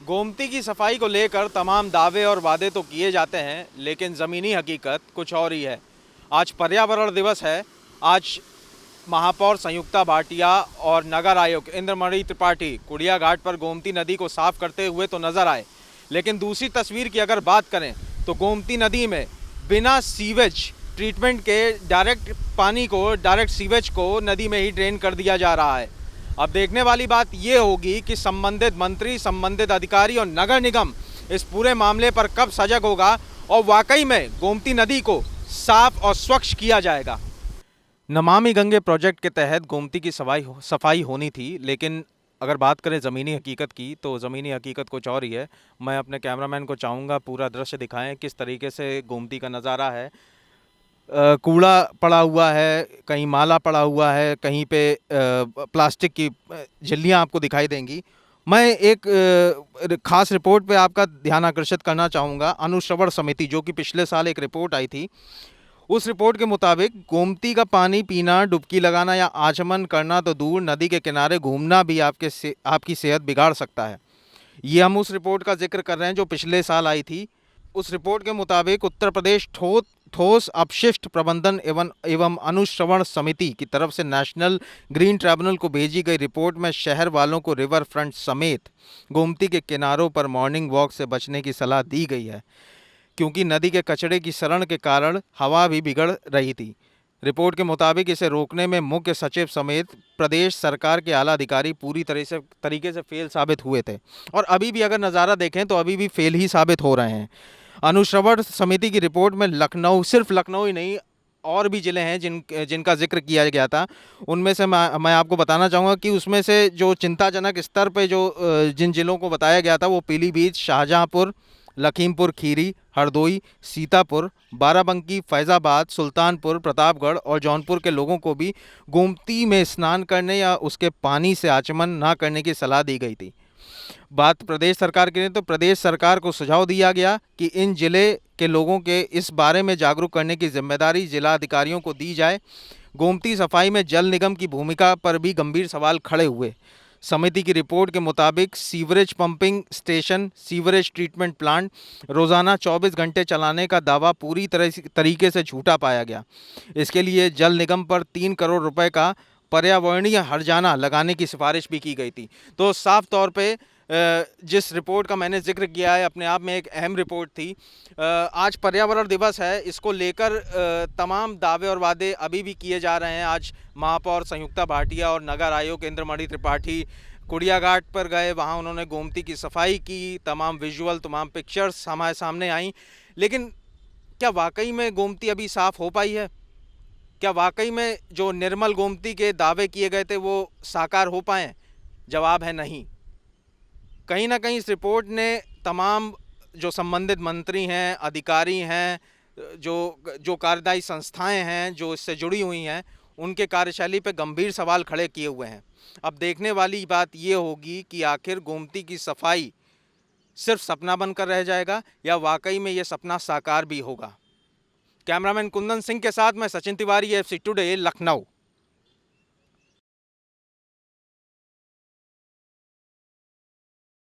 गोमती की सफाई को लेकर तमाम दावे और वादे तो किए जाते हैं, लेकिन ज़मीनी हकीकत कुछ और ही है। आज पर्यावरण दिवस है। आज महापौर संयुक्ता भाटिया और नगर आयुक्त इंद्रमणि त्रिपाठी कुड़िया घाट पर गोमती नदी को साफ करते हुए तो नजर आए, लेकिन दूसरी तस्वीर की अगर बात करें तो गोमती नदी में बिना सीवेज ट्रीटमेंट के डायरेक्ट सीवेज को नदी में ही ड्रेन कर दिया जा रहा है। अब देखने वाली बात ये होगी कि संबंधित मंत्री, संबंधित अधिकारी और नगर निगम इस पूरे मामले पर कब सजग होगा और वाकई में गोमती नदी को साफ और स्वच्छ किया जाएगा। नमामि गंगे प्रोजेक्ट के तहत गोमती की सफाई होनी थी, लेकिन अगर बात करें ज़मीनी हकीकत की तो ज़मीनी हकीकत कुछ और ही है। मैं अपने कैमरामैन को चाहूँगा पूरा दृश्य दिखाएं, किस तरीके से गोमती का नज़ारा है। कूड़ा पड़ा हुआ है, कहीं माला पड़ा हुआ है, कहीं पे प्लास्टिक की झिल्लियाँ आपको दिखाई देंगी। मैं एक खास रिपोर्ट पे आपका ध्यान आकर्षित करना चाहूँगा। अनुश्रवण समिति, जो कि पिछले साल एक रिपोर्ट आई थी, उस रिपोर्ट के मुताबिक गोमती का पानी पीना, डुबकी लगाना या आचमन करना तो दूर, नदी के किनारे घूमना भी आपकी सेहत बिगाड़ सकता है। ये हम उस रिपोर्ट का जिक्र कर रहे हैं जो पिछले साल आई थी। उस रिपोर्ट के मुताबिक उत्तर प्रदेश ठोस अपशिष्ट प्रबंधन एवं अनुश्रवण समिति की तरफ से नेशनल ग्रीन ट्रिब्यूनल को भेजी गई रिपोर्ट में शहर वालों को रिवर फ्रंट समेत गोमती के किनारों पर मॉर्निंग वॉक से बचने की सलाह दी गई है, क्योंकि नदी के कचरे की सड़न के कारण हवा भी बिगड़ रही थी। रिपोर्ट के मुताबिक इसे रोकने में मुख्य सचिव समेत प्रदेश सरकार के आला अधिकारी पूरी तरीके से फेल साबित हुए थे और अभी भी अगर नज़ारा देखें तो अभी भी फेल ही साबित हो रहे हैं। अनुश्रवण समिति की रिपोर्ट में सिर्फ लखनऊ ही नहीं, और भी ज़िले हैं जिनका जिक्र किया गया था। उनमें से मैं आपको बताना चाहूँगा कि उसमें से जो चिंताजनक स्तर पे जिन ज़िलों को बताया गया था वो पीलीभीत, शाहजहाँपुर, लखीमपुर खीरी, हरदोई, सीतापुर, बाराबंकी, फैज़ाबाद, सुल्तानपुर, प्रतापगढ़ और जौनपुर के लोगों को भी गोमती में स्नान करने या उसके पानी से आचमन ना करने की सलाह दी गई थी। बात प्रदेश सरकार की, तो प्रदेश सरकार को सुझाव दिया गया कि इन जिले के लोगों के इस बारे में जागरूक करने की जिम्मेदारी जिला अधिकारियों को दी जाए। गोमती सफाई में जल निगम की भूमिका पर भी गंभीर सवाल खड़े हुए। समिति की रिपोर्ट के मुताबिक sewerage pumping station, sewerage treatment plant रोज़ाना 24 घंटे चलाने का दावा पूरी तरीके से झूठा पाया गया। इसके लिए जल निगम पर 3 करोड़ रुपए का पर्यावरणीय हर्जाना लगाने की सिफारिश भी की गई थी। तो साफ तौर पे जिस रिपोर्ट का मैंने जिक्र किया है अपने आप में एक अहम रिपोर्ट थी। आज पर्यावरण दिवस है, इसको लेकर तमाम दावे और वादे अभी भी किए जा रहे हैं। आज महापौर संयुक्ता भाटिया और नगर आयुक्त इंद्रमणि त्रिपाठी कुड़िया घाट पर गए, वहाँ उन्होंने गोमती की सफाई की, तमाम विजुअल, तमाम पिक्चर्स हमारे सामने आई। लेकिन क्या वाकई में गोमती अभी साफ़ हो पाई है? क्या वाकई में जो निर्मल गोमती के दावे किए गए थे वो साकार हो पाए? जवाब है नहीं। कहीं ना कहीं इस रिपोर्ट ने तमाम जो संबंधित मंत्री हैं, अधिकारी हैं, जो कार्यदायी संस्थाएं हैं जो इससे जुड़ी हुई हैं, उनके कार्यशैली पे गंभीर सवाल खड़े किए हुए हैं। अब देखने वाली बात ये होगी कि आखिर गोमती की सफाई सिर्फ सपना बनकर रह जाएगा या वाकई में ये सपना साकार भी होगा। कैमरामैन कुंदन सिंह के साथ मैं सचिन तिवारी, एफसी टुडे, लखनऊ।